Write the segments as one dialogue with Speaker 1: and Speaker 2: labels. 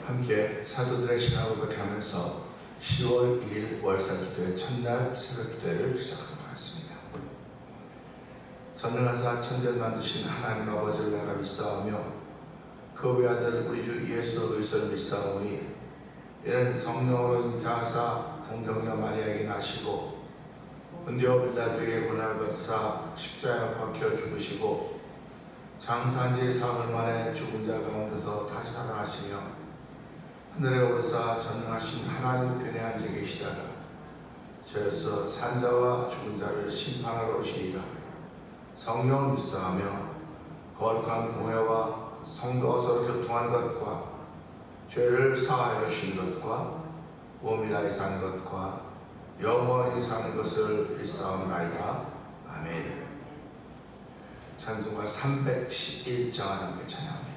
Speaker 1: 함께 사도들의 신앙을 고백하면서 10월 1일 월사기도의 첫날 새벽기도회를 시작하도록 하겠습니다. 전능하사 천지를 만드신 하나님 아버지를 내가 믿사오며 그 외아들 우리 주 예수 그리스도를 믿사오니 이는 성령으로 잉태하사 동정녀 마리아에게 나시고 본디오 빌라도에게 고난을 받사 십자가에 박혀 죽으시고 장사한 지 사흘 만에 죽은 자 가운데서 다시 살아나시며 하늘에 오르사 전능하신 하나님 편에 앉아 계시다가 저에서 산자와 죽은 자를 심판하러 오시리라. 성령을 믿사하며 거룩한 공회와 성도가 서로 교통하는 것과 죄를 사하여 주신 것과 몸이 다해 사는 것과 영원히 사는 것을 믿사옵나이다. 아멘. 찬송가 311장을 함께 찬양합니다.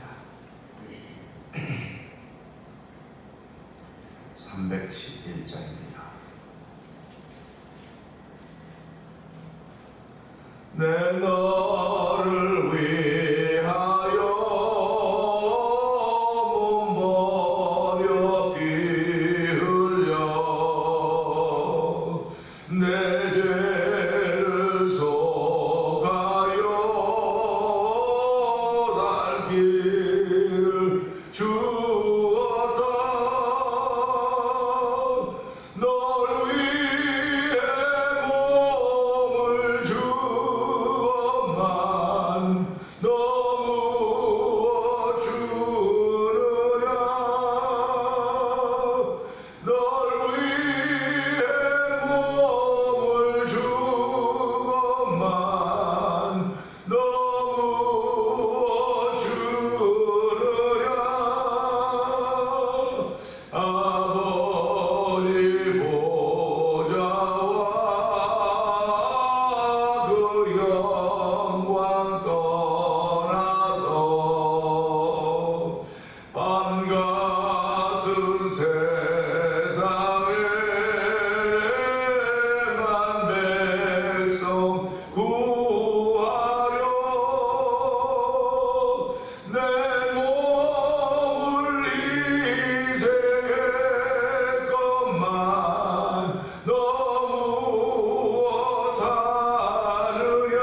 Speaker 1: 311장입니다. 내 너를 위하여 몸버려 피 흘려 내 죄를 속하여 살 길을 주었다. 널 위해 몸을 주었만 너무 주느냐. 널 위해 몸을 주었만 너무 주느냐. 아버지 보좌와 그 영광 떠나서 밤 같은 세상에만 백성 구하려 내 몸을 희생했건만 너무 못하느냐.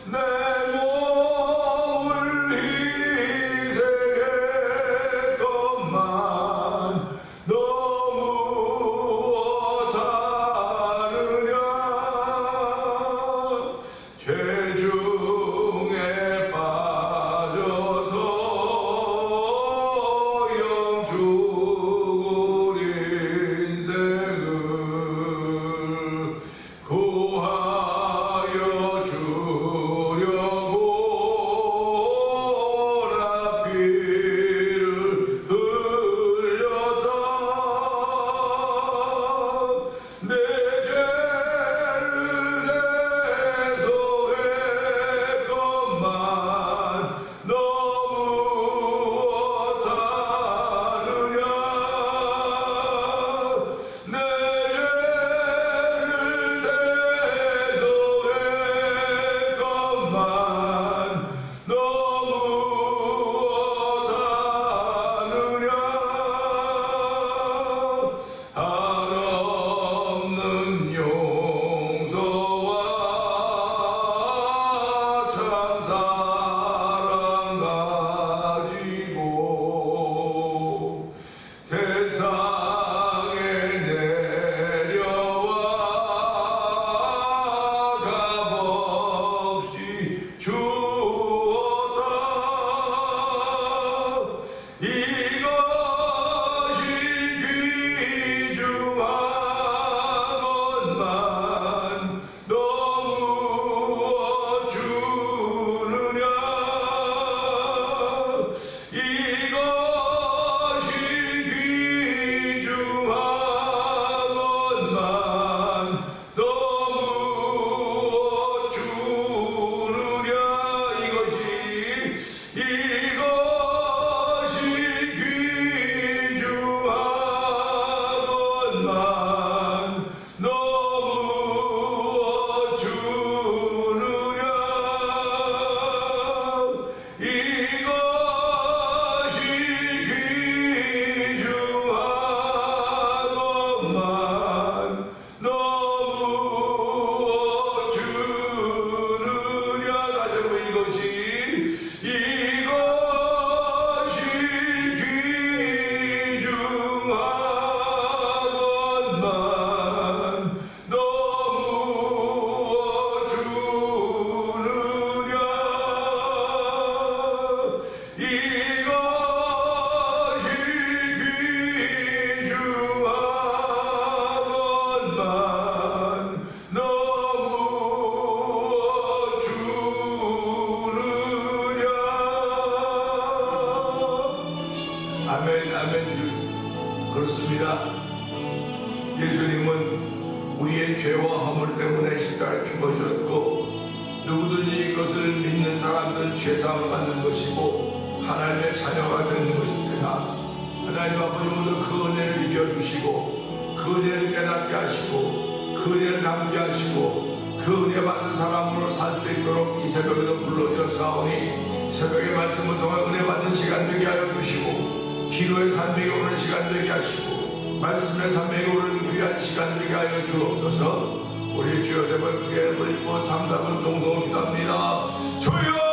Speaker 1: 내 몸을 희생했건만 너무 못하느냐. 죄 중에 빠져서 영 죽을 인생을 구하여 주려고 나 피를 흘렸다. 내 죄를 대속했건만 너무 못하느냐. 내 죄를 대속했건만 너무 못하느냐. 한없는 용서와 참 사랑 가지고 세상에 내려와 값없이 주었다. 이것이 귀중하건만 너무 주느냐. 이것이 귀중하건만 너무 주느냐. 이것이 귀중하건만 아멘, 아멘. 그렇습니다. 예수님은 우리의 죄와 허물 때문에 십자가에 죽으셨고, 누구든지 이것을 믿는 사람들은 죄사함을 받는 것이고 하나님의 자녀가 되는 것입니다. 하나님 아버지, 오늘 그 은혜를 이겨주시고 그 은혜를 깨닫게 하시고 그 은혜를 담게 하시고 그 은혜 받은 사람으로 살 수 있도록 이 새벽에도 불러주셨사오니, 새벽의 말씀을 통해 은혜 받는 시간 되게 하여 주시고 기도의 산맥에 오는 시간 되게 하시고 말씀의 산맥에 오는 귀한 시간 되게 하여 주옵소서. 우리 주여 제발 크게 부르고 3, 4분 동동 기도합니다. 주여,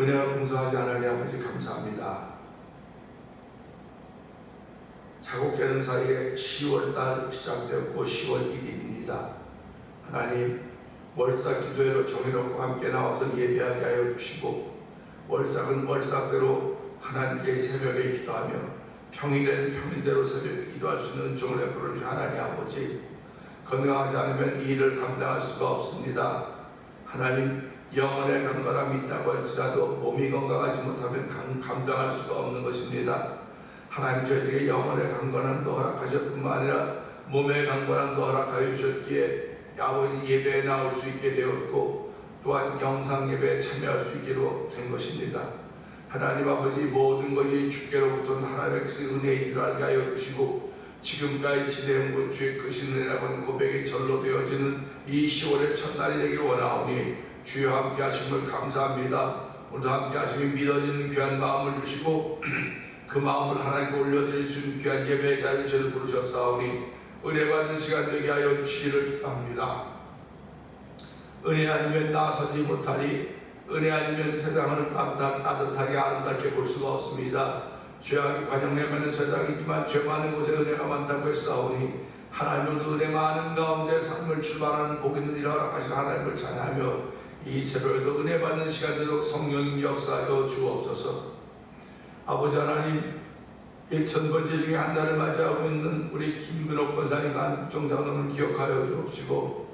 Speaker 1: 은혜가 공사하지 하나님 아버지 감사합니다. 자국되는 사이에 10월달 시작되었고 10월 1일입니다. 하나님, 월삭 기도회로 정해놓고 함께 나와서 예배하게 하여 주시고, 월삭은 월삭대로 하나님께 새벽에 기도하며 평일에는 평일대로 새벽에 기도할 수 있는 은총을 베풀어 주신 하나님 아버지, 건강하지 않으면 이 일을 감당할 수가 없습니다. 하나님, 영혼의 건강함이 있다고 할지라도 몸이 건강하지 못하면 감당할 수가 없는 것입니다. 하나님, 저희에게 영혼의 강건함도 허락하실 뿐만 아니라 몸의 강건함도 허락하여 주셨기에 아버지 예배에 나올 수 있게 되었고, 또한 영상 예배에 참여할 수 있기로 된 것입니다. 하나님 아버지, 모든 것이 주께로부터 하나님께서 은혜인 줄 알게 하여 주시고, 지금까지 지내온 것 주의 크신 은혜라고 하는 고백이 절로 되어지는 이 10월의 첫날이 되길 원하오니 주여 함께 하심을 감사합니다. 오늘도 함께 하심이 믿어지는 귀한 마음을 주시고 그 마음을 하나님께 올려드릴 수 있는 귀한 예배의 자리를 저를 부르셨사오니 은혜 받는 시간 되게 하여 주시기를 기도합니다. 은혜 아니면 나서지 못하리, 은혜 아니면 세상을 따뜻하게 아름답게 볼 수가 없습니다. 죄악이 관용해 많은 세상이지만 죄 많은 곳에 은혜가 많다고 했사오니 하나님은 은혜 많은 가운데 삶을 출발하는 복 있는 일을 허락하신 하나님을 찬양하며 이 새벽에도 은혜 받는 시간 되도록 성령님 역사하여 주옵소서. 아버지 하나님, 1000번째 중에 한 달을 맞이하고 있는 우리 김근옥 권사님과 정장님을 기억하여 주옵시고,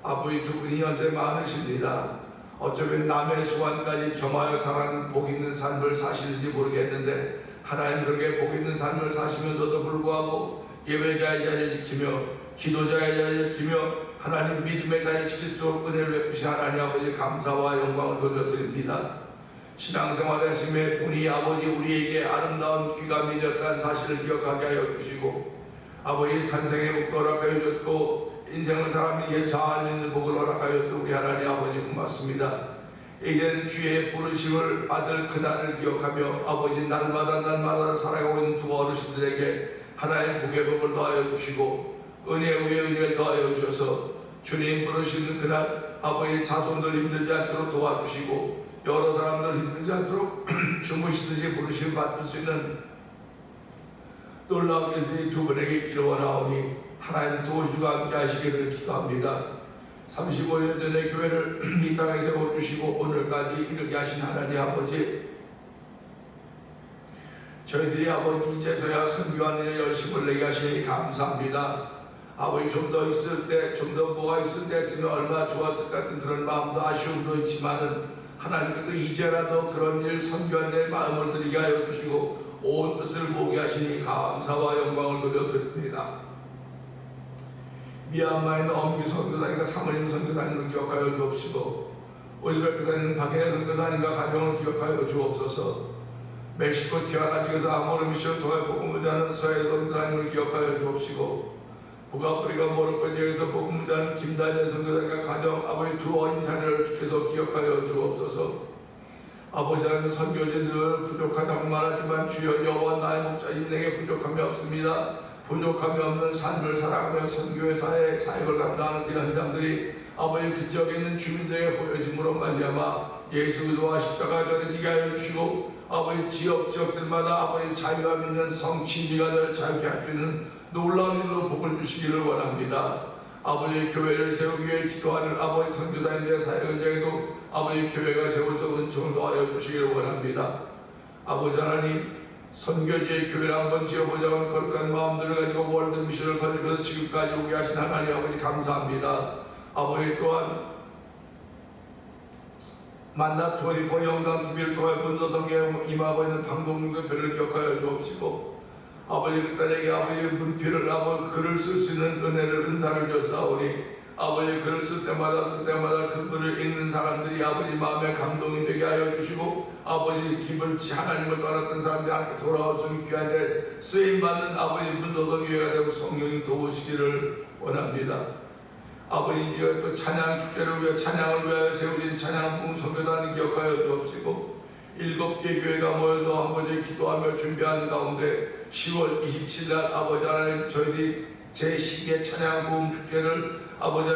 Speaker 1: 아버지 두 분이 연세 많으십니다. 어쩌면 남의 수완까지 겸하여 살아가는 복 있는 삶을 사시는지 모르겠는데 하나님 그렇게 복 있는 삶을 사시면서도 불구하고 예배자의 자리를 지키며 기도자의 자리를 지키며 하나님 믿음의 자리를 지킬 수 없는 은혜를 베푸신 하나님 아버지 감사와 영광을 돌려드립니다. 신앙생활의 하심에 본이 아버지 우리에게 아름다운 귀감이 되었다는 사실을 기억하게 하여 주시고 아버지 탄생의 복도 허락하여 주셨고 인생을 사람에게 자아 있는 복을 허락하여 주신 우리 하나님 아버지 고맙습니다. 이제는 주의 부르심을 받을 그날을 기억하며 아버지 날마다 살아가고 있는 두 어르신들에게 하나님 복의 복을 더하여 주시고 은혜 위에 은혜를 더하여 주셔서 주님 부르시는 그날 아버지 자손들 힘들지 않도록 도와주시고 여러 사람들 힘들지 않도록 주무시듯이 부르심을 받을 수 있는 놀라운 일들이 두 분에게 기도하나오니 하나님 도우주가 함께 하시기를 기도합니다. 35년 전에 교회를 이 땅에 세워주시고 오늘까지 이르게 하신 하나님 아버지, 저희들이 아버지 이제서야 선교하는 데 열심을 내게 하시니 감사합니다. 아버지 좀 더 있을 때, 좀 더 뭐가 있을 때 했으면 얼마나 좋았을 것 같은 그런 마음도 아쉬움도 있지만은 하나님께도 이제라도 그런 일 선교하는 데 마음을 들이게 하여 주시고 온 뜻을 모으게 하시니 감사와 영광을 돌려드립니다. 미얀마에 있는 엄기 선교사님과 사모님 선교사님을 기억하여 주옵시고 우즈베크에 있는 박인혜 선교사님과 가정을 기억하여 주옵소서. 멕시코 티아나 지역에서 아모르 미션 통해 복음을 전하는 서해 선교사님을 기억하여 주옵시고 북아프리카 모로코 지역에서 복음을 전하는 김다니엘 선교사님과 가정 아버지 두 어린 자녀를 주께서 기억하여 주옵소서. 아버지 하나님 선교진 늘 부족하다고 말하지만 주여 여호와 나의 목자인 내게 부족함이 없습니다. 부족함이 없는 삶을 살아가며 선교의 사역을 감당하는 이런 자들이 아버지 그 지역에 있는 주민들에게 보여짐으로 말미암아 예수 그리스도와 십자가 전해지게 하여 주시고 아버지 지역들마다 아버지 자유가 믿는 성친지가 늘 자유케 할 수 있는 놀라운 일로 복을 주시기를 원합니다. 아버지 교회를 세우기 위해 기도하는 아버지 선교사님들의 사역 현장에도 아버지 교회가 세워서 은총을 더하여 주시기를 원합니다. 아버지 하나님 선교지의 교회를 한번 지어보자고 하는 거룩한 마음들을 가지고 월드미션을 설립해서 지금까지 오게 하신 하나님 아버지 감사합니다. 아버지 또한 만나 24 영상 TV를 통해 문서성경에 임하고 있는 방송국의 별을 기억하여 주옵시고 아버지 그 딸에게 아버지 문필을 아버지 글을 쓸 수 있는 은혜를 은사를 줬사오니 아버지 글을 쓸 때마다 그 글을 읽는 사람들이 아버지 마음에 감동이 되게 하여 주시고 아버지 기분 하나님을 떠났던 사람들이 하나님께 돌아올 수 있는 귀한 데 쓰임받는 아버지 문도성 교회가 되고 성령이 도우시기를 원합니다. 아버지 이제 또 찬양 축제를 위해 찬양을 위하여 세우신 찬양 선교단을 기억하여 주옵시고 7개 교회가 모여서 아버지 기도하며 준비하는 가운데 10월 27일 날 아버지 하나님 저희들이 제12회 찬양 축제를 아버지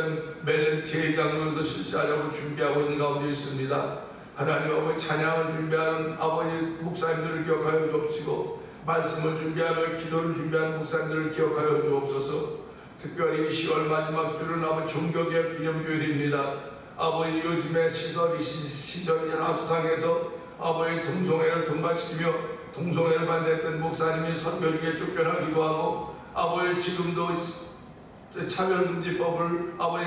Speaker 1: 매년 제2장로에서 실시하려고 준비하고 있는 가운데 있습니다. 하나님 아버지 찬양을 준비하는 아버지 목사님들을 기억하여 주옵시고 말씀을 준비하며 기도를 준비하는 목사님들을 기억하여 주옵소서. 특별히 10월 마지막 주는 아버지 종교개혁 기념주일입니다. 아버지 요즘에 시절이 하수상에서 아버지 동성애를 통과시키며 동성애를 반대했던 목사님이 선교 중에 쫓겨나기도 하고 아버지 지금도 차별금지법을 아버지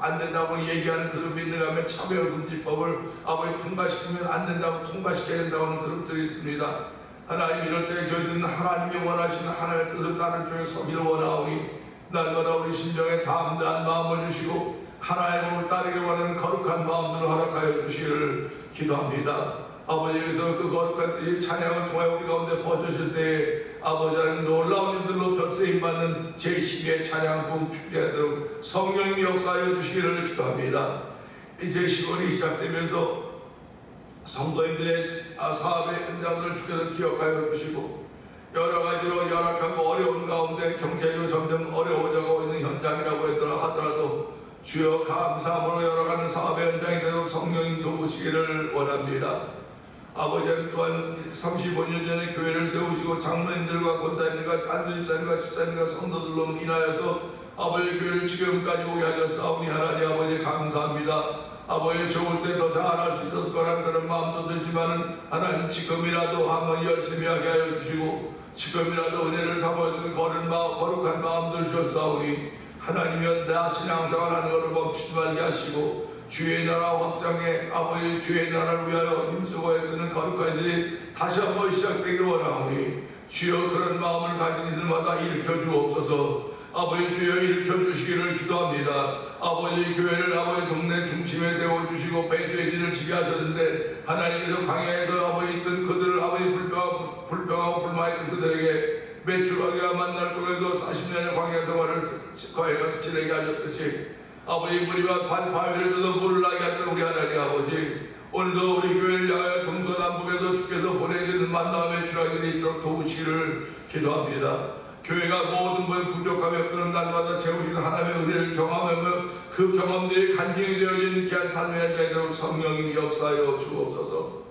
Speaker 1: 안 된다고 얘기하는 그룹이 있는가 하면 차별금지법을 아버지 통과시키면 안 된다고 통과시켜야 된다고 하는 그룹들이 있습니다. 하나님 이럴 때 저희들은 하나님이 원하시는 하나님의 뜻을 따른 쪽에 서기를 원하오니 날마다 우리 심정에 담대한 마음을 주시고 하나님의 몸을 따르기 원하는 거룩한 마음들을 허락하여 주시기를 기도합니다. 아버지 여기서 그 거룩한 이 찬양을 통해 우리 가운데 퍼주실 때에 아버지 하나님 놀라운 일들로 별세임받는 제12회 찬양 축제되도록 성령님이 역사하여 주시기를 기도합니다. 이제 10월이 시작되면서 성도님들의 사업의 현장들을 주께서 기억하여 주시고 여러 가지로 열악하고 어려운 가운데 경제적으로 점점 어려워져가고 있는 현장이라고 하더라도 주여 감사함으로 열어가는 사업의 현장이 되도록 성령님 도우시기를 원합니다. 아버지는 또한 35년 전에 교회를 세우시고 장로님들과 권사님들과 안주집사님과 집사님과 성도들로 인하여서 아버지 교회를 지금까지 오게 하셨사오니 하나님 아버지 감사합니다. 아버지 좋을 때 더 잘할 수 있었을 거라는 그런 마음도 들지만은 하나님 지금이라도 한번 열심히 하게 하여 주시고 지금이라도 은혜를 삼을 수 있는 거룩한 마음들 주셨사오니 하나님이여 나 신앙생활 하는 것을 멈추지 말게 하시고 주의 나라 확장에 아버지 주의 나라를 위하여 힘쓰고 애쓰는 거룩한 일이 다시 한번 시작되기를 원하오니 주여 그런 마음을 가진 이들마다 일으켜 주옵소서. 아버지 주여 일으켜 주시기를 기도합니다. 아버지 교회를 아버지 동네 중심에 세워주시고 배수의 진을 지게 하셨는데 하나님께서 광야에서 아버지 있던 그들을 아버지 불평하고 불만했던 그들에게 매출하기와 만날 곳에서 40년의 광야 생활을 지내게 하셨듯이 아버지 무리와 바위를 뜯어 물을 나게 하던 우리 하나님 아버지 오늘도 우리 교회를 향하여 동서남북에서 주께서 보내시는 만남의 매출하기를 있도록 도우시기를 기도합니다. 교회가 모든 부족함이 없던 날마다 채우시는 하나님의 은혜를 경험하며 그 경험들이 간증이 되어진 귀한 삶의 자리로 성령이 역사하여 주옵소서.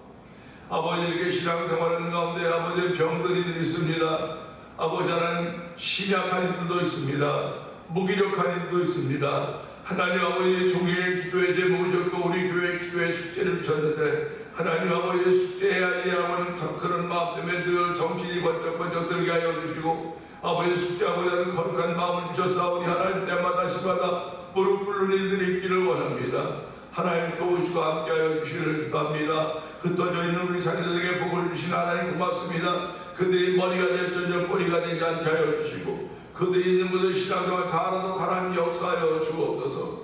Speaker 1: 아버지에게 신앙생활하는 가운데 아버지의 병들이 있습니다. 아버지 하나님 심약한 이들도 있습니다. 무기력한 이들도 있습니다. 하나님 아버지 종일 기도의 제목을 적고 우리 교회 기도의 숙제를 주셨는데 하나님 아버지 숙제해야지 하는 그런 마음 때문에 늘 정신이 번쩍번쩍 들게 하여 주시고 아버지 숙제하고자 하는 거룩한 마음을 주셨사오니 하나님 때마다 시마다 무릎 꿇는 이들이 있기를 원합니다. 하나님 도우시고 함께하여 주시기를 기도합니다. 흩어져 있는 우리 자녀들에게 복을 주신 하나님 고맙습니다. 그들이 머리가 될지언정 꼬리가 되지 않게 하여 주시고 그들이 있는 곳에 신앙생활 잘하도록 하나님 역사하여 주옵소서.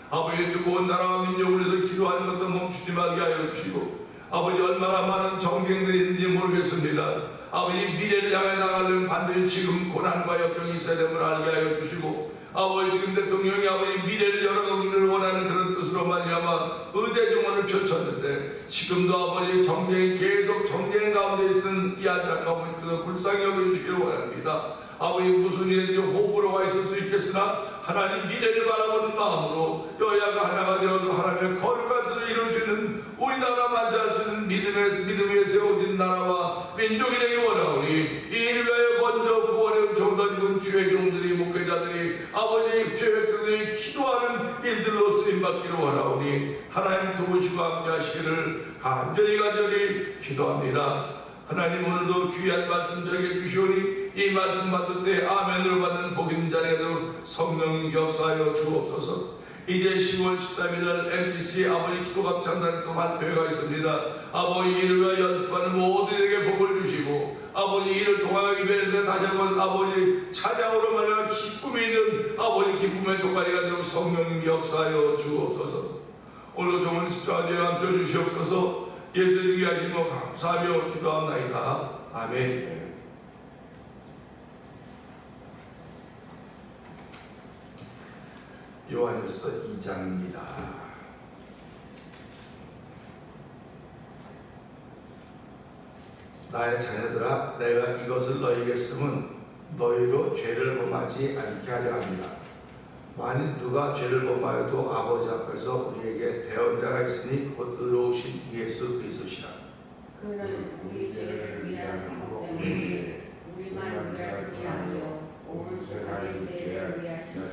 Speaker 1: 아버지 뜨거운 나라와 민족을 위해서 기도하는 것도 멈추지 말게 하여 주시고 아버지 얼마나 많은 정쟁들이 있는지 모르겠습니다. 아버지 미래를 향해 나가려면 반드시 지금 고난과 역경이 있어야 됨을 알게 하여 주시고 아버지 지금 대통령이 아버지 미래를 열어가기를 원하는 그런 뜻으로 말미암아 의대 정원을 펼쳤는데 지금도 아버지 정쟁이 계속 정쟁 가운데 있는 이 안타까움을 주께서 불쌍히 여겨주시기를 원합니다. 아버지 무슨 일인지 호불호가 있을 수 있겠으나 하나님 미래를 바라보는 마음으로 여야가 하나가 되어서 하나님의 거룩한 뜻을 이룰 수 있는 우리나라 만세할 수 있는 믿음 위에 세워진 나라와 민족이 되기 원하오니 이 일을 위하여 먼저 구원의 은총 던지는 주의 종들이 목회자들이 아버지 주의 백성들이 기도하는 일들로 쓰임받기를 원하오니 하나님 도우시고 함께 하시기를 간절히 기도합니다. 하나님 오늘도 귀한 말씀 전해 주시오니 이 말씀 받을 때 아멘으로 받는 복임 자리에도 성령 역사하여 주옵소서. 이제 10월 13일 날 MCC 아버지 기도갑창단 또 발표회가 있습니다. 아버지 이를 위하여 연습하는 모두에게 복을 주시고 아버지 이를 통하여 이별에 다시 한번 아버지 찬양으로 말하는 기쁨이 있는 아버지 기쁨의 도가니가 되고 성령 역사하여 주옵소서. 오늘도 좋은 십자가에 함께 주시옵소서. 예수님 위하시며 감사하며 기도합나이다. 아멘. 요한일서 2장입니다. 나의 자녀들아 내가 이것을 너희에게 쓰면 너희로 죄를 범하지 않게 하려 합니다. 만일 누가 죄를 범하여도 아버지 앞에서 우리에게 대언자가 있으니 곧 의로우신 예수 그리스도시라.
Speaker 2: 그는 우리 죄를 위한 목적을 우리만 위하여 온 세상의 죄를 위하시리라.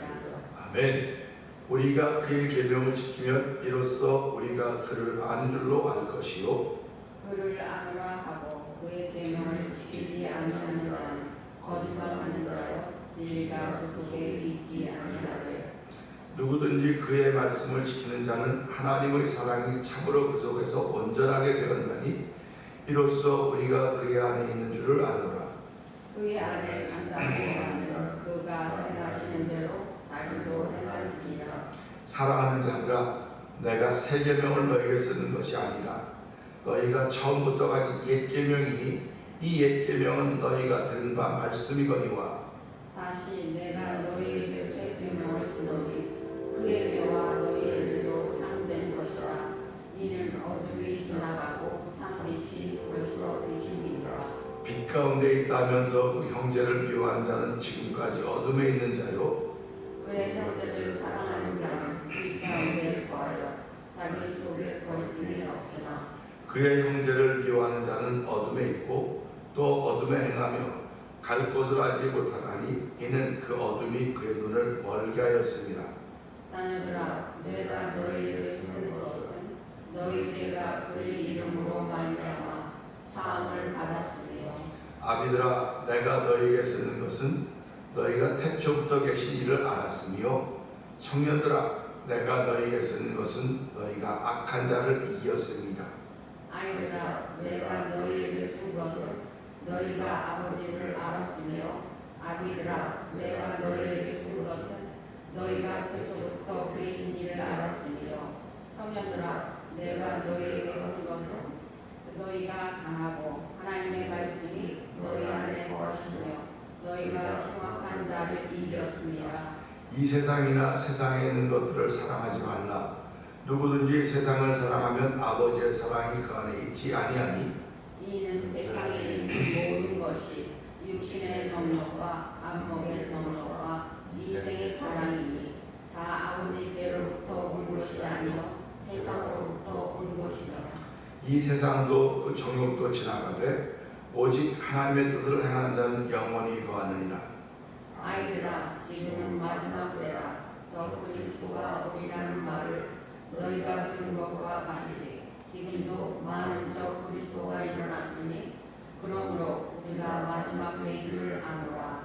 Speaker 1: 아멘. 우리가 그의 계명을 지키면 이로써 우리가 그를 아는 줄로 알 것이요
Speaker 2: 그를 아노라 하고 그의 계명을 지키지 아니하는 자는 거짓말하는 자요 진리가 그 속에 있지 아니하되
Speaker 1: 누구든지 그의 말씀을 지키는 자는 하나님의 사랑이 참으로 그 속에서 온전하게 되었나니 이로써 우리가 그의 안에 있는 줄을 아노라.
Speaker 2: 그의 안에 산다고 하는 그가 행하시는 대로 자기도 행하시리라.
Speaker 1: 사랑하는 자들아 내가 새 계명을 너에게 쓰는 것이 아니라 너희가 처음부터 가진 옛 계명이니 이 옛 계명은 너희가 들은 바 말씀이거니와
Speaker 2: 다시 내가 너희에게 새 계명을 쓰노니 그의 대와 너희의 일도 참된 것이라. 이는 어둠이 지나가고 참빛이 벌써 비추니라.
Speaker 1: 빛 가운데 있다면서 그 형제를 미워한 자는 지금까지 어둠에 있는 자요
Speaker 2: 그의 형제를 사랑하는 자는 빛 가운데 거하여 자기 속에 거리낌이 없으나
Speaker 1: 그의 형제를 미워하는 자는 어둠에 있고 또 어둠에 행하며 갈 곳을 알지 못하나니 이는 그 어둠이 그의 눈을 멀게 하였습니다.
Speaker 2: 자녀들아 내가 너희에게 쓰는 것은 너희 죄가 그의 이름으로 말미암아 사함을 받았으며
Speaker 1: 아비들아 내가 너희에게 쓰는 것은 너희가 태초부터 계신 이를 알았으며 청년들아 내가 너희에게 쓰는 것은 너희가 악한 자를 이겼습니다.
Speaker 2: 아이들아, 내가 너희에게 쓴 것은 너희가 아버지를 알았으며, 아비들아, 내가 너희에게 쓴 것은 너희가 태초부터 그리신 이를 알았으며, 청년들아, 내가 너희에게 쓴 것은 너희가 당하고 하나님의 말씀이 너희 안에 거하시며 너희가 흉악한 자를 이겼습니다.
Speaker 1: 이 세상이나 세상에 있는 것들을 사랑하지 말라. 누구든지 세상을 사랑하면 아버지의 사랑이 그 안에 있지 아니하니
Speaker 2: 이는 세상에 있는 모든 것이 육신의 정욕과 안목의 정욕과 이생의 사랑이니 다 아버지께로부터 온 것이 아니요 세상으로부터 온 것이라.
Speaker 1: 이 세상도 그 정욕도 지나가되 오직 하나님의 뜻을 행하는 자는 영원히 거하느니라.
Speaker 2: 아이들아, 지금은 마지막 때라. 저 그리스도가 오리라는 말을 너희가 들은 것과 같이 지금도 많은 저 그리스도가 일어났으니 그러므로 우리가 마지막 때임을 아노라.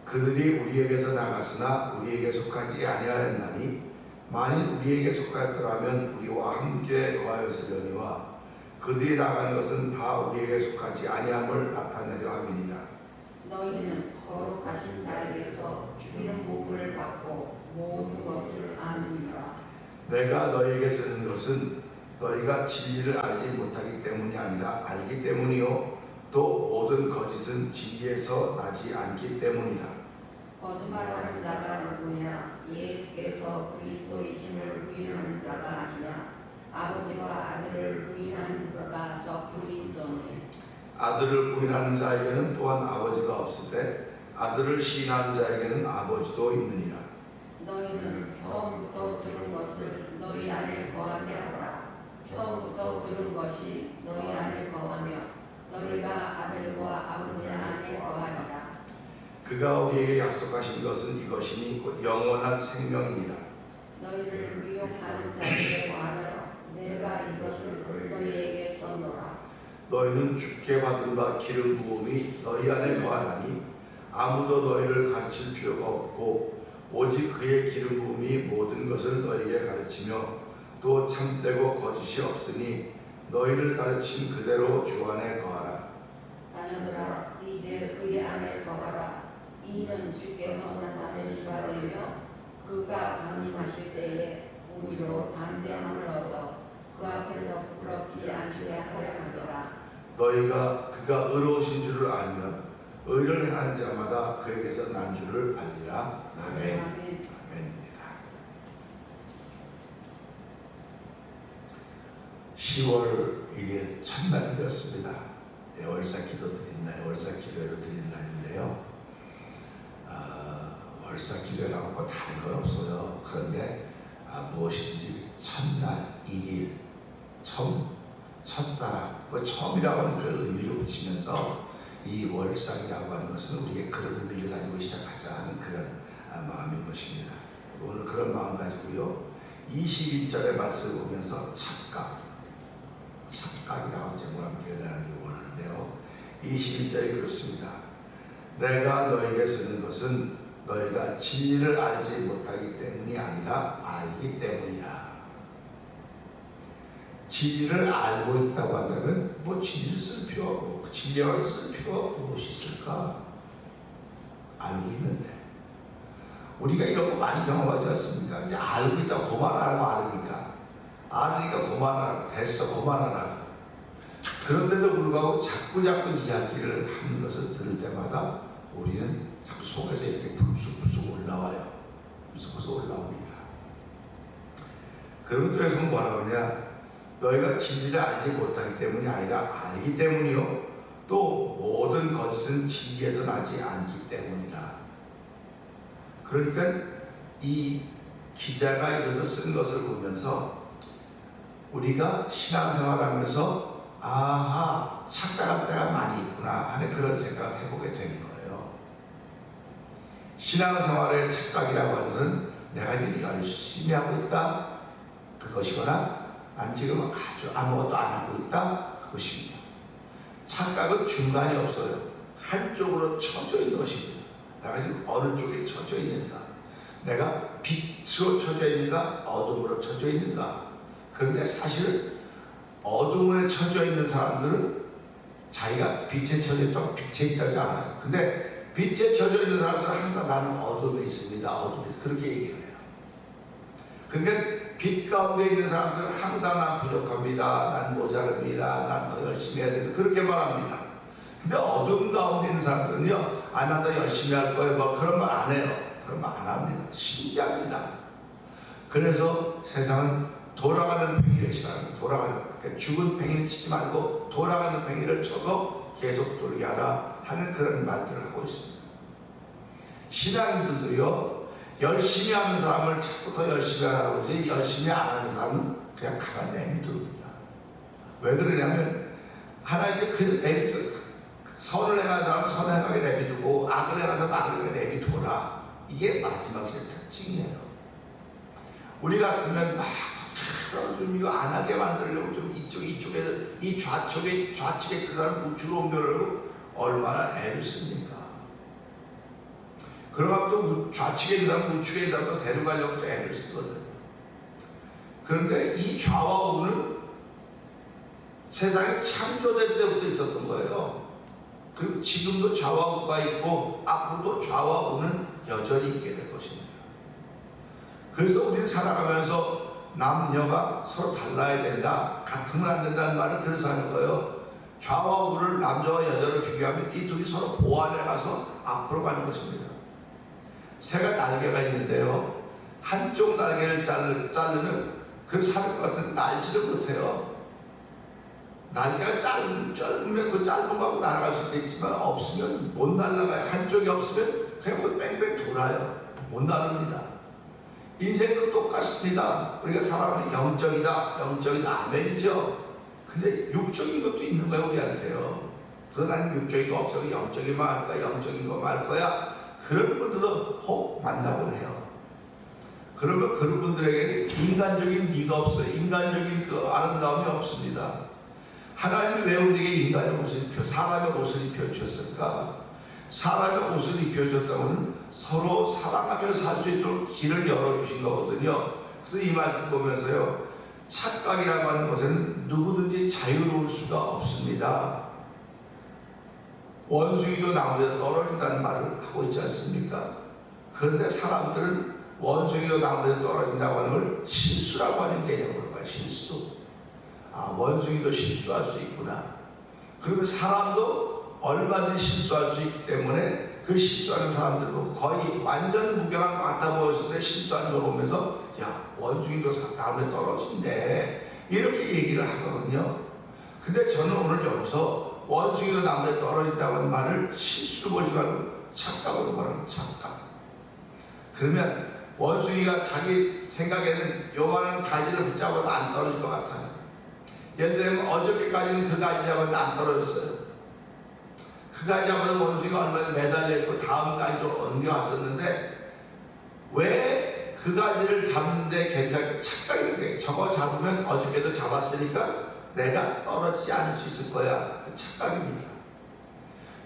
Speaker 1: 그들이 우리에게서 나갔으나 우리에게 속하지 아니하였나니 만일 우리에게 속하였더라면 우리와 함께 거하였으려니와 그들이 나간 것은 다 우리에게 속하지 아니함을 나타내려 함이니라.
Speaker 2: 너희는 거룩하신 자에게서 이런 부분을 받고 모든 것을 아느니라.
Speaker 1: 내가 너희에게 쓰는 것은 너희가 진리를 알지 못하기 때문이 아니라 알기 때문이요 또 모든 거짓은 진리에서 나지 않기 때문이라.
Speaker 2: 거짓말하는 자가 누구냐? 예수께서 그리스도이심을 부인하는 자가 아니냐? 아버지와 아들을 부인하는 그가 저 그리스도니.
Speaker 1: 아들을 부인하는 자에게는 또한 아버지가 없을 때 아들을 시인하는 자에게는 아버지도 있느니라.
Speaker 2: 너희는 처음부터 들은 것을 너희 안에 거하게 하라. 처음부터 들은 것이 너희 안에 거하며 너희가 아들과 아버지 안에 거하리라.
Speaker 1: 그가 우리에게 약속하신 것은 이것이니 곧 영원한 생명이니라.
Speaker 2: 너희를 미혹하는 자들에 관하여 내가 이것을 너희에게 써노라.
Speaker 1: 너희는 주께 받은 바 기름 부음이 너희 안에 거하나니 아무도 너희를 가르칠 필요가 없고 오직 그의 기름 부음이 모든 것을 너희에게 가르치며 또 참되고 거짓이 없으니 너희를 가르친 그대로 주 안에 거하라.
Speaker 2: 자녀들아, 이제 그의 안에 거하라. 이는 주께서 나타낼 시가 되며 그가 강림하실 때에 우리로 담대함을 얻어 그 앞에서 부끄럽지 않게 하려 함이라.
Speaker 1: 너희가 그가 의로우신 줄을 알면 의를 행하는 자마다 그에게서 난 줄을 알리라. 아멘. 아멘입니다. 10월 1일 첫날이 되었습니다. 월사 기도 드린 날, 월사 기도회로 드린 날인데요. 월사 기도회라고 뭐 다른 건 없어요. 그런데 무엇이든지 첫날, 1일, 첫사랑, 처음이라고 하는 그 의미를 붙이면서 이 월상이라고 하는 것은 우리의 그런 의미를 가지고 시작하자 하는 그런 마음인 것입니다. 오늘 그런 마음 가지고요. 21절의 말씀을 보면서 착각이라고 제목을 함께 나누기 원하는데요. 21절이 그렇습니다. 내가 너에게 쓰는 것은 너희가 진리를 알지 못하기 때문이 아니라 알기 때문이라. 진리를 알고 있다고 한다면 뭐 진리를 쓸 필요 없고 진리를 쓸 필요 없고 무엇이 있을까? 알고 있는데 우리가 이런 거 많이 경험하지 않습니까? 이제 알고 있다고 그만하라고 알으니까 그만하라고 됐어 그만하라고. 그런데도 불구하고 자꾸 이야기를 하는 것을 들을 때마다 우리는 자꾸 속에서 이렇게 불쑥 올라와요. 불쑥 올라옵니다. 그러면 또 여기서 뭐라 그러냐? 너희가 진리를 알지 못하기 때문이 아니라 알기 때문이요 또 모든 것은 진리에서 나지 않기 때문이라. 그러니까 이 기자가 이것을 쓴 것을 보면서 우리가 신앙생활하면서 아하 착각할 때가 많이 있구나 하는 그런 생각을 해보게 되는 거예요. 신앙생활의 착각이라고 하는 것은 내가 지금 열심히 하고 있다 그것이거나 난 지금 아주 아무것도 안 하고 있다 그것입니다. 착각은 중간이 없어요. 한쪽으로 처져 있는 것입니다. 내가 지금 어느 쪽에 처져 있는가. 내가 빛으로 쳐져 있는가 어둠으로 쳐져 있는가. 그런데 사실은 어둠에 쳐져 있는 사람들은 자기가 빛에 쳐져 있다고 빛에 있다지 않아요. 근데 빛에 쳐져 있는 사람들은 항상 나는 어둠에 있습니다. 어둠에 있습니다. 그렇게 얘기를 해요. 그러니까 빛 가운데 있는 사람들은 항상 난 부족합니다. 난 모자랍니다. 난 더 열심히 해야 됩니다. 그렇게 말합니다. 근데 어둠 가운데 있는 사람들은요, 난 더 열심히 할 거예요. 뭐 그런 말 안 해요. 그런 말 안 합니다. 신기합니다. 그래서 세상은 돌아가는 팽이를 치라는, 그러니까 죽은 팽이를 치지 말고 돌아가는 팽이를 쳐서 계속 돌게 하라 하는 그런 말들을 하고 있습니다. 신앙인들도요, 열심히 하는 사람을 자꾸 더 열심히 하라고 하지, 열심히 안 하는 사람은 그냥 가만히 내비둡니다. 왜 그러냐면 하나님께 그 내비두, 선을 행하는 사람은 선행하게 내비두고 악을 행하는 사람은 악을 내비둬라. 이게 마지막 시대 특징이에요. 우리 같으면 막 좀 이거 안 하게 만들려고 좀 이쪽에 이 좌측에 있는 사람 우측으로 옮겨려고 얼마나 애를 씁니까? 그러면 또 좌측에 있는 사람 우측에 있는 사람도 데려가려고 또 애를 쓰거든요. 그런데 이 좌와 우는 세상이 창조될 때부터 있었던 거예요. 그리고 지금도 좌와 우가 있고 앞으로도 좌와 우는 여전히 있게 될 것입니다. 그래서 우리는 살아가면서 남녀가 서로 달라야 된다, 같으면 안 된다는 말을 그래서 하는 거예요. 좌와 우를, 남자와 여자를 비교하면 이 둘이 서로 보완해 가서 앞으로 가는 것입니다. 새가 날개가 있는데요, 한쪽 날개를 자르면 그 살을 것 같은데 날지를 못해요. 날개가 짧으면 그 짧은 거하고 날아갈 수도 있지만 없으면 못 날아가요. 한쪽이 없으면 그냥 뺑뺑 돌아요. 못 나릅니다. 인생도 똑같습니다. 우리가 살아가는 영적이다 아멘이죠. 근데 육적인 것도 있는 거예요, 우리한테요. 그래서 나는 육적인 거 없어, 영적인 거 할 거야, 영적인 거 말 거야. 그런 분들도 혹 만나곤 해요. 그러면 그런 분들에게는 인간적인 미가 없어요. 인간적인 그 아름다움이 없습니다. 하나님이 왜 우리에게 인간의 옷을 입혀, 사람의 옷을 입혀주셨을까? 사람의 옷을 입혀줬다고는 서로 사랑하며 살 수 있도록 길을 열어주신 거거든요. 그래서 이 말씀 보면서요, 착각이라고 하는 것은 누구든지 자유로울 수가 없습니다. 원숭이도 나무에서 떨어진다는 말을 하고 있지 않습니까? 그런데 사람들은 원숭이도 나무에서 떨어진다고 하는 걸 실수라고 하는 개념으로 봐요. 실수. 아, 원숭이도 실수할 수 있구나. 그러면 사람도 얼마든지 실수할 수 있기 때문에 그 실수하는 사람들도 거의 완전 무결한 것 같아 보였을 때 실수하는 걸 보면서, 야, 원숭이도 다음에 떨어진대, 이렇게 얘기를 하거든요. 근데 저는 오늘 여기서 원숭이도 나무에 떨어진다고 하는 말을 실수로 보지 말고 착각으로 보는 착각. 그러면 원숭이가 자기 생각에는 요만한 가지를 붙잡아도 안 떨어질 것 같아요. 예를 들면 어저께까지는 그 가지 잡았는데 안 떨어졌어요. 그 가지 잡아서 원숭이가 얼마나 매달려 있고 다음 가지로 옮겨왔었는데, 왜 그 가지를 잡는데 괜찮게 착각이 돼. 저거 잡으면 어저께도 잡았으니까 내가 떨어지지 않을 수 있을 거야. 그 착각입니다.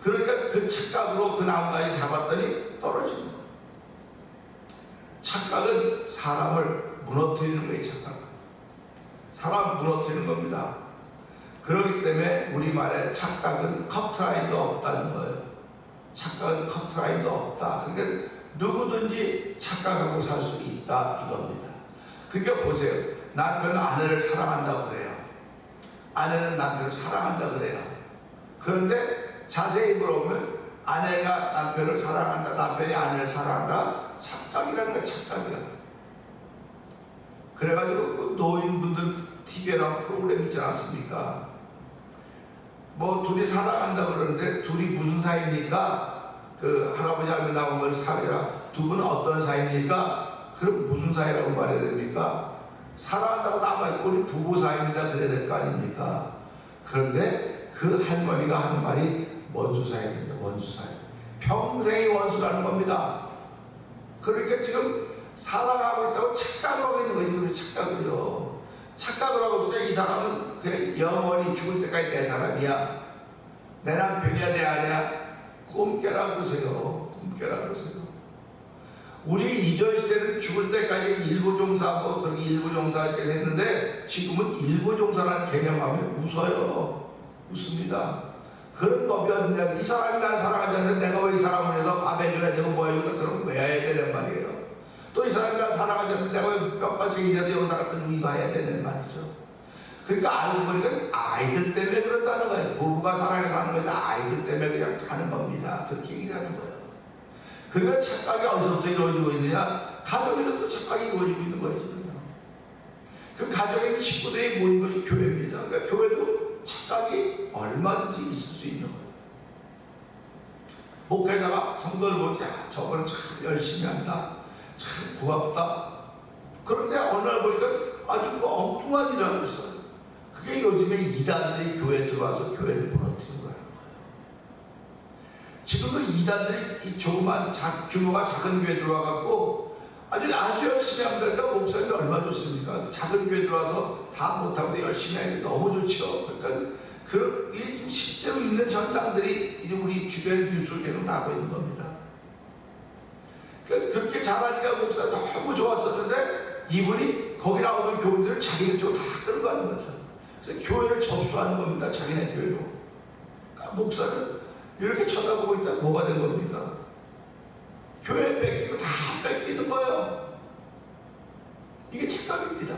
Speaker 1: 그러니까 그 착각으로 그 나무가지 잡았더니 떨어지는 거예요. 착각은 사람을 무너뜨리는 거예요. 착각. 사람 무너뜨리는 겁니다. 그렇기 때문에 우리말에 착각은 커트라인도 없다는 거예요. 착각은 커트라인도 없다. 그러니까 누구든지 착각하고 살 수 있다, 이겁니다. 그러니까 보세요. 남편은 아내를 사랑한다고 그래요. 아내는 남편을 사랑한다 그래요. 그런데 자세히 물어보면 아내가 남편을 사랑한다, 남편이 아내를 사랑한다, 착각이라는 거야, 착각이야. 그래가지고 그 노인분들 TV에 나온 프로그램 있지 않습니까? 뭐 둘이 사랑한다 그러는데 둘이 무슨 사이입니까? 그 할아버지 할머니 나온 걸 사귀라. 두 분은 어떤 사이입니까? 그럼 무슨 사이라고 말해야 됩니까? 사랑한다고 나만 우리 부부 사이입니다 그래야 될 거 아닙니까? 그런데 그 할머니가 하는 말이 원수 사이입니다. 원수 사이. 평생이 원수라는 겁니다. 그러니까 지금 사랑하고 있다고 착각을 하고 있는 거지. 그럼 착각을요. 착각을 하고 있으니까 이 사람은 그냥 영원히 죽을 때까지 내 사람이야. 내 남편이야, 내 아내야. 꿈깨라 그러세요. 꿈깨라 그러세요. 우리 이전 시대는 죽을 때까지 일부 종사하고 그렇게 일부 종사 이렇게 했는데 지금은 일부 종사라는 개념하면 웃어요. 웃습니다. 그런 법이 없냐. 이 사람이 날 사랑하지 않는데 내가 왜 이 사람을 해서 밥 해줘야 되고 뭐 해야 되고 그럼 왜 해야 되는 말이에요. 또 이 사람이 날 사랑하지 않는데 내가 왜 뼈빠지게 일해서 여기다 갖다 주고 이거 해야 되는 말이죠. 그러니까 알고 보니까 아이들 때문에 그런다는 거예요. 부부가 사랑해서 하는 것이 아이들 때문에 그냥 하는 겁니다. 그렇게 얘기하는 거예요. 그러니까 착각이 어디서부터 이루어지고 있느냐? 가정에서도 착각이 이루어지고 있는 거예요. 그 가정에 있는 식구들이 모인 것이 교회입니다. 그러니까 교회도 착각이 얼마든지 있을 수 있는 거예요. 목회자가 성도를 보지, 저거는 참 열심히 한다. 참 고맙다. 그런데 어느 날 보니까 아주 뭐 엉뚱한 일을 하고 있어요. 그게 요즘에 이단들이 교회에 들어와서 교회를 무너뜨리는 거예요. 지금도 이단들이 이 조그만 규모가 작은 교회에 들어와갖고 아주 열심히 합니다. 그러니까 목사님이 얼마나 좋습니까? 작은 교회에 들어와서 다 못하고 열심히 하는 게 너무 좋죠. 그러니까 이게 지금 실제로 있는 현상들이 이제 우리 주변의 뉴스로 계속 나오고 있는 겁니다. 그러니까 그렇게 잘하니까 목사가 너무 좋았었는데 이분이 거기 나오는 교인들을 자기네 쪽으로 다 끌어가는 거죠. 그래서 교회를 접수하는 겁니다. 자기네 교회로. 그러니까 목사는 이렇게 쳐다보고 있다 뭐가 된 겁니까? 교회 뺏기고 다 뺏기는 거예요. 이게 착각입니다.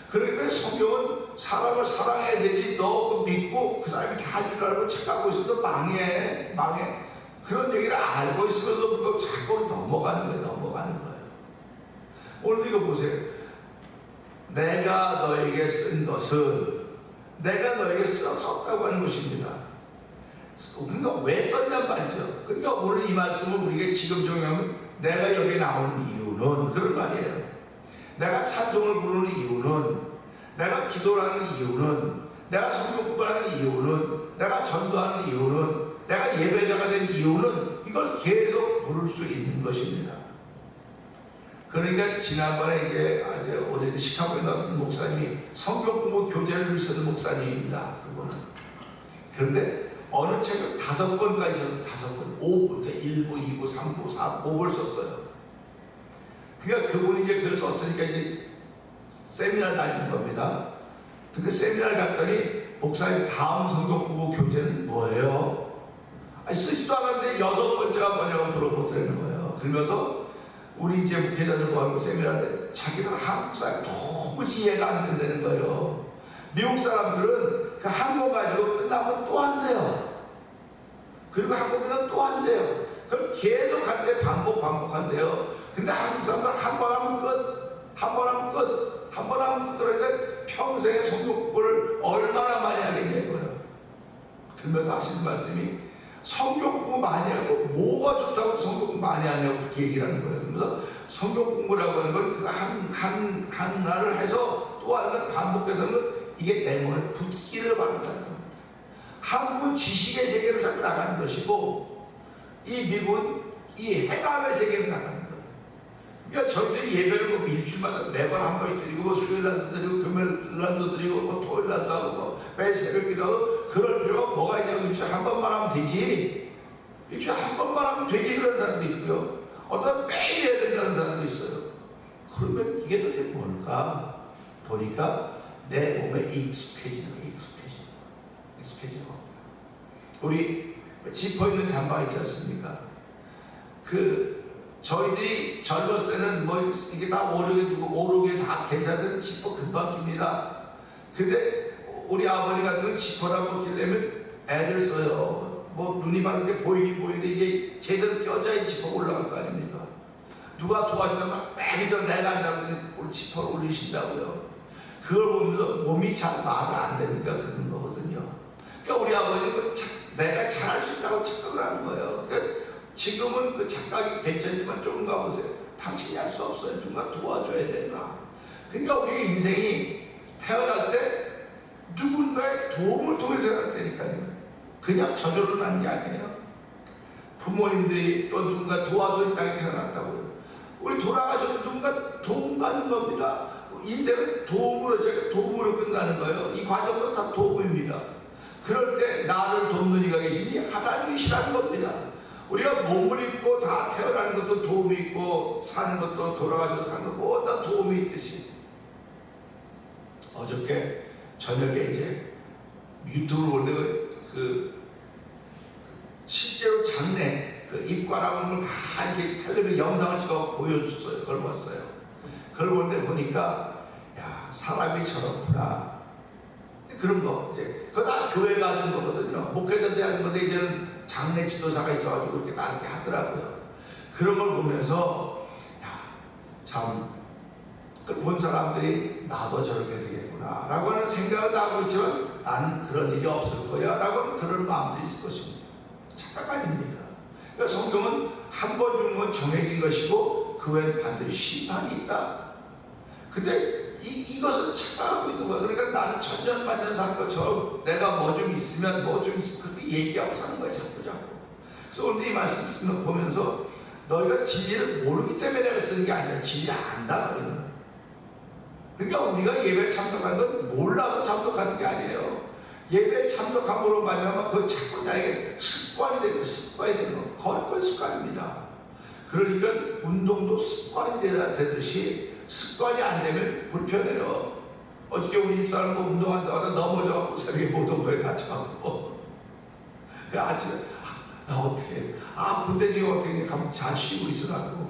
Speaker 1: 그러니까 성경은 사람을 사랑해야 되지 너 믿고 그 사람이 다 할 줄 알고 착각하고 있어도 망해. 그런 얘기를 알고 있으면서 그거 자꾸 넘어가는 거예요. 오늘 이거 보세요. 내가 너에게 쓴 것은 내가 너에게 썼다고 하는 것입니다. 그러니까 왜 썼냔 말이죠. 그러니까 오늘 이 말씀을 우리에게 지금 정하면 내가 여기 나온 이유는 그런 말이에요. 내가 찬송을 부르는 이유는, 내가 기도를 하는 이유는, 내가 성경 공부하는 이유는, 내가 전도하는 이유는, 내가 예배자가 된 이유는 이걸 계속 부를 수 있는 것입니다. 그러니까 지난번에 이제 아주 오래전 시카고에 나온 목사님이 성경 공부 교재를 쓰는 목사님입니다. 그분은. 그런데 어느 책을 5권까지 써서 5권, 5부, 1부, 2부, 3부, 4부, 5부를 썼어요. 그러니까 그분이 이제 그걸 썼으니까 이제 세미나를 다니는 겁니다. 근데 세미나를 갔더니 목사님 다음 성경 공부 교재는 뭐예요? 쓰지도 않았는데 6번째가 뭐냐고 물어보더라는 거예요. 그러면서 우리 이제 목회자들 모아놓고 세미나를 자기들 한국 사람이 도무지 이해가 안 된다는 거예요. 미국 사람들은 그 한국 가지고 끝나면 또 한대요. 그리고 한국인은 또 한대요. 그걸 계속 한대 반복한대요. 근데 한국 사람들은 한 번 하면 끝, 한 번 하면 끝, 한 번 하면 끝. 그러니까 평생의 성경 공부를 얼마나 많이 하겠냐고요. 그러면서 하시는 말씀이 성경 공부 많이 하고 뭐가 좋다고 성경 공부 많이 하냐고 그렇게 얘기를 하는 거예요. 그러면서 성경 공부라고 하는 건 그 하나를 해서 또 하나를 반복해서는 이게 내 몸에 붙기를 바란다는 겁니다. 한국은 지식의 세계로 자꾸 나가는 것이고 이 미국은 이 행함의 세계로 나가는 거예요. 그러니까 저희들이 예배를 보면 일주일마다 매번 한 번씩 드리고 뭐 수요일날도 드리고 금요일날도 드리고 뭐 토요일날도 하고 뭐 매일 새벽 기도하고 그럴 필요가 뭐가 있냐고 일주일에 한 번만 하면 되지. 일주일에 한 번만 하면 되지 그런 사람도 있고요. 어떤 매일 해야 된다는 사람도 있어요. 그러면 이게 도대체 뭘까? 보니까 내 몸에 익숙해지는 겁니다. 우리 지퍼 있는 잠바 있지 않습니까? 저희들이 젊었을 때는 뭐 이게 다 오르게 다 괜찮은 지퍼 금방 깁니다. 근데 우리 아버지 같은 경우는 지퍼라고 끼려면 애를 써요. 뭐 눈이 밝게 보이긴 보이는데 이게 제대로 껴져야 지퍼가 올라갈 거 아닙니까? 누가 도와주면 막 빼기도 내가 한다고 지퍼를 올리신다고요. 그걸 보면서 몸이 잘 말을 안 되니까 그런 거거든요. 그러니까 우리 아버지는 내가 잘할 수 있다고 착각을 하는 거예요. 그러니까 지금은 그 착각이 괜찮지만 조금 가보세요. 당신이 할 수 없어요. 누가 도와줘야 된다. 그러니까 우리 인생이 태어날 때 누군가의 도움을 통해서 태어났다니까요. 그냥 저절로 난 게 아니에요. 부모님들이 또 누군가 도와줘 이 땅에 태어났다고요. 우리 돌아가셔도 누군가 도움받는 겁니다. 인생은 도움으로 끝나는 거예요. 이 과정도 다 도움입니다. 그럴 때 나를 돕는 이가 계시니 하나님이시라는 겁니다. 우리가 몸을 입고 다 태어나는 것도 도움이 있고 사는 것도 돌아가셔서 가는 것도 뭐다 도움이 있듯이 어저께 저녁에 이제 유튜브를 보는데 실제로 장례 입관하고 다 이렇게 텔레비전 영상을 찍어 보여줬어요. 그걸 봤어요. 그걸 보는데 보니까 야 사람이 저렇구나. 그런 거 이제 그거 다 교회가 하는 거거든요. 목회자들이 하는 건데 이제는 장례 지도자가 있어가지고 이렇게 다 이렇게 하더라고요. 그런 걸 보면서 참 본 사람들이 나도 저렇게 되겠구나 라고 하는 생각은 하고 있지만 나는 그런 일이 없을 거야 라고 하는 그런 마음들이 있을 것입니다. 착각 아닙니다. 그러니까 성경은 한 번 죽는 건 정해진 것이고 그 후엔 반드시 심판이 있다. 근데 이것을 착각하고 있는 거야. 그러니까 나는 천년만년 살 것처럼 내가 뭐 좀 있으면 뭐 좀 있으면 그렇게 얘기하고 사는 거야. 자꾸. 그래서 오늘 이 말씀 보면서 너희가 진리를 모르기 때문에 내가 쓰는 게 아니라 진리 안다 너희는. 그러니까 우리가 예배 참석하는 건 몰라서 참석하는 게 아니에요. 예배 참석함으로 말미암아 그거 자꾸 나에게 습관이 되는 거. 거룩한 습관입니다. 그러니까 운동도 습관이 되듯이 습관이 안 되면 불편해요. 어떻게 우리 집사람 뭐 운동한다고 넘어져갖고 새벽에 못 온 거에 다쳐갖고 그 아침에 나 어떻게 아픈데 지금 어떻게 가면 잘 쉬고 있으라고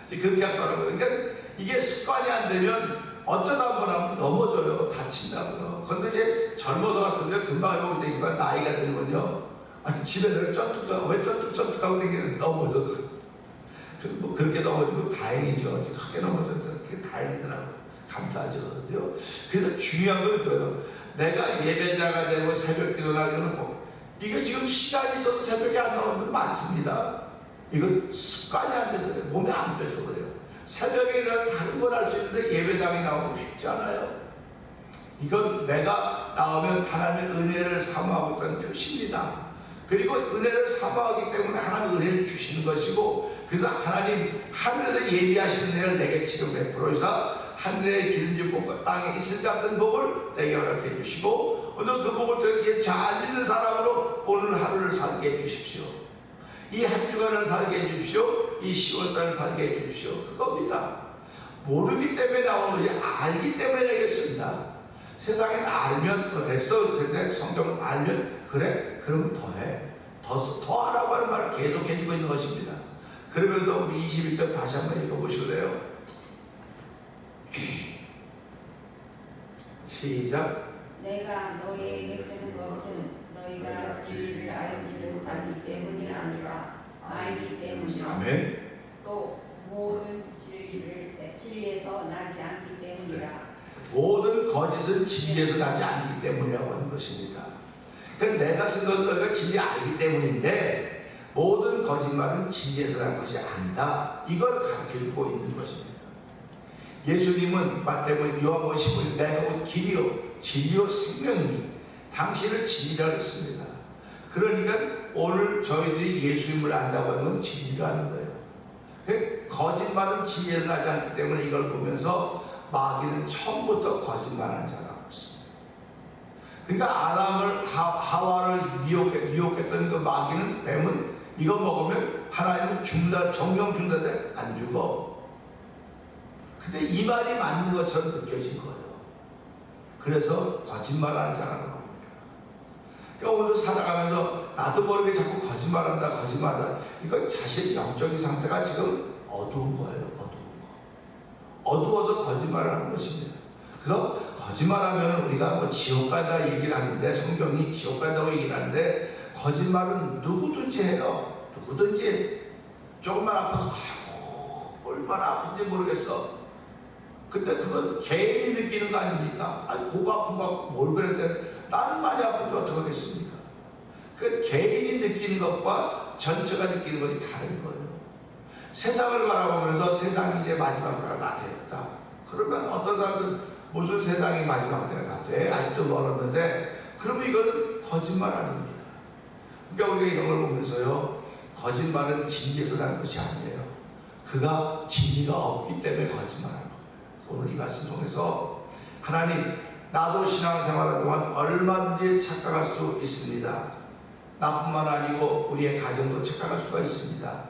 Speaker 1: 그렇게 하더라고요. 그러니까 이게 습관이 안 되면 어쩌다 한 번 하면 넘어져요. 다친다고요. 그런데 이제 젊어서 같으면 금방 회복이 되지만 나이가 들면요. 집에서 왜 쫀득쫀득하고 되게 넘어져서 뭐 그렇게 넘어지고 다행이죠. 크게 넘어졌는데 그게 다행이더라고요. 감사하죠. 그래서 중요한 건 그거예요. 내가 예배자가 되고 새벽 기도하기는 뭐 이게 지금 시간이 있어도 새벽에 안 나오는 분 많습니다. 이건 습관이 안 돼서 그래요. 몸에 안 돼서 그래요. 새벽에 일어나 다른 걸 할 수 있는데 예배당에 나오고 쉽지 않아요. 이건 내가 나오면 하나님의 은혜를 사모하고 있다는 표시입니다. 그리고 은혜를 사모하기 때문에 하나님의 은혜를 주시는 것이고 그래서 하나님 하늘에서 예비하시는 은혜를 내게 지금 베풀어서 하늘의 기름진 복과 땅에 있을 같은 복을 내게 허락해 주시고 오늘 그 복을 통해 잘 믿는 사람으로 오늘 하루를 살게 해주십시오. 이 한 주간을 살게 해주십시오. 이 10월달을 살게 해주십시오. 그겁니다. 모르기 때문에 나오는 것이 알기 때문에 되겠습니다. 세상엔 알면 됐어. 근데 성경은 알면 그래? 그러면 더해. 더 하라고 하는 말을 계속 해주고 있는 것입니다. 그러면서 우리 21절 다시 한번 읽어보실래요? 시작.
Speaker 2: 내가 너희에게 쓰는 것은 너희가 진리를 알지 못하기 때문이 아니라 알기 때문이라.
Speaker 1: 아멘.
Speaker 2: 또 모든 진리에서 나지 않기 때문이라.
Speaker 1: 모든 거짓은 진리에서 나지 않기 때문이라고 하는 것입니다. 그러니까 내가 쓴 것은 너희가 진리 알기 때문인데 모든 거짓말은 진리에서 난 것이 아니다. 이걸 가르쳐주고 있는 것입니다. 예수님은 마태복음 요한복음 15장 내가 곧 길이요 진리요 생명이니 당신을 진리라 했습니다. 그러니까 오늘 저희들이 예수님을 안다고 하는 건 진리가 아는 거예요. 거짓말은 진리에서 나지 않기 때문에 이걸 보면서 마귀는 처음부터 거짓말한 자라고 했습니다. 그러니까 아담을 하와를 미혹했던 그 마귀는 뱀은 이거 먹으면 하나님은 죽는다 정령 죽는다는데 안 죽어. 근데 이 말이 맞는 것처럼 느껴진 거예요. 그래서 거짓말하는 자라는 겁니다. 그러니까 오늘 살아가면서 나도 모르게 자꾸 거짓말한다. 이건 자신의 영적인 상태가 지금 어두운 거예요. 어두워서 거짓말을 하는 것입니다. 그래서 거짓말하면 우리가 뭐 지옥 간다 얘기를 하는데 성경이 지옥 간다고 얘기를 하는데 거짓말은 누구든지 해요. 누구든지 조금만 아파도 얼마나 아픈지 모르겠어. 근데 그건 개인이 느끼는 거 아닙니까? 목 아픈 거 같고 뭘 그랬는데 나는 많이 아픈데 어떡하겠습니까? 그 개인이 느끼는 것과 전체가 느끼는 것이 다른 거예요. 세상을 바라보면서 세상이 이제 마지막 때가 다 되었다. 그러면 어떤 사람들은 무슨 세상이 마지막 때가 다 돼? 아직도 멀었는데 그러면 이거는 거짓말 아닙니다. 그러니까 우리가 이런 걸 보면서요. 거짓말은 진리에서 난 것이 아니에요. 그가 진리가 없기 때문에 거짓말하는 겁니다. 오늘 이 말씀 통해서 하나님 나도 신앙생활하는 동안 얼마든지 착각할 수 있습니다. 나뿐만 아니고 우리의 가정도 착각할 수가 있습니다.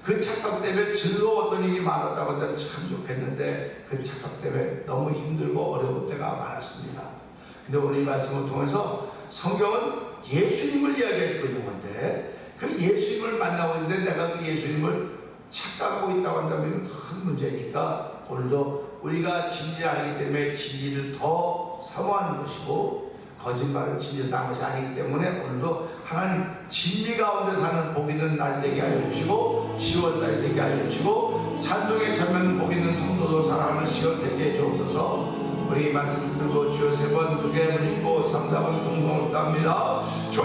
Speaker 1: 그 착각 때문에 즐거웠던 일이 많았다고 하면 참 좋겠는데 그 착각 때문에 너무 힘들고 어려운 때가 많았습니다. 근데 오늘 이 말씀을 통해서 성경은 예수님을 이야기해 주는 건데 그 예수님을 만나고 있는데 내가 그 예수님을 착각하고 있다고 한다면 큰 문제니까 오늘도 우리가 진리를 알기 때문에 진리를 더 사모하는 것이고 거짓말은 진리를 난 것이 아니기 때문에 오늘도 하나님 진리 가운데 사는 복 있는 날 되게 하여 주시고 10월달 되게 하여 주시고 찬송에 참여하는 복 있는 성도도 살아가는 시간 되게 해 주옵소서. 우리 이 말씀을 들고 주여 세 번 두개을 읽고 3, 4번 동동을 땁니다. 주여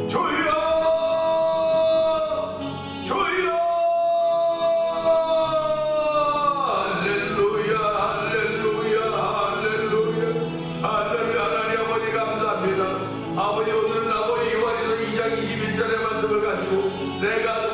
Speaker 1: 주여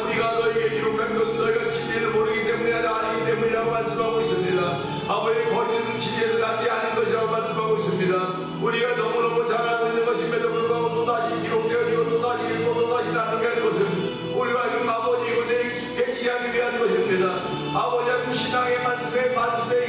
Speaker 1: 우리가 너에게 기록한 것은 너희가 진리를 모르기 때문에 아니기 때문이라고 말씀하고 있습니다. 아버지 거짓은 진리를 갖지 않은 것이라고 말씀하고 있습니다. 우리가 너무너무 잘 알고 있는 것임에도 불구하고 또다시 기록되어지고 또다시 읽고 또다시 나누게 하는 것은 우리가 지금 아버지 이곳에 익숙해지게 하기 위한 것입니다. 아버지 하나님 신앙의 말씀에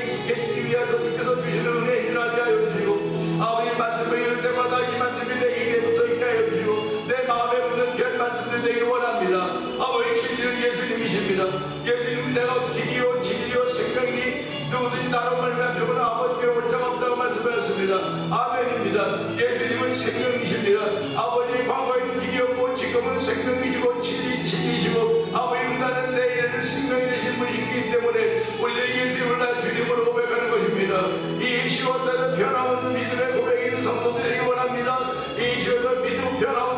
Speaker 1: 익숙해지기 위해서 주께서 주시는 은혜인 줄 알게 하여 주시고 아버지 말씀을 읽을 때마다 이 말씀이 내 입에 붙어 있게 하여 주시고 내 마음에 붙는 귀한 말씀을 되길 원합니다. 아버지 진리는 예수님이십니다. 예수님 내가 길이요 진리요 생명이니 누구든지 나로 말미암아 죽으나 아버지께 올 자가 없다고 말씀하셨습니다. 아멘입니다. 예수님은 생명이십니다. 아버지 과거에는 길이었고 지금은 생명이시고 진리시고 아버지 인간은 내일은 생명이 되신 분이시기 때문에 우리는 예수님을 나 주님으로 고백하는 것입니다. 이 시간에는 변함없는 믿음의 고백이 있는 성도들에게 원합니다. 이 시간에 믿음 변함없는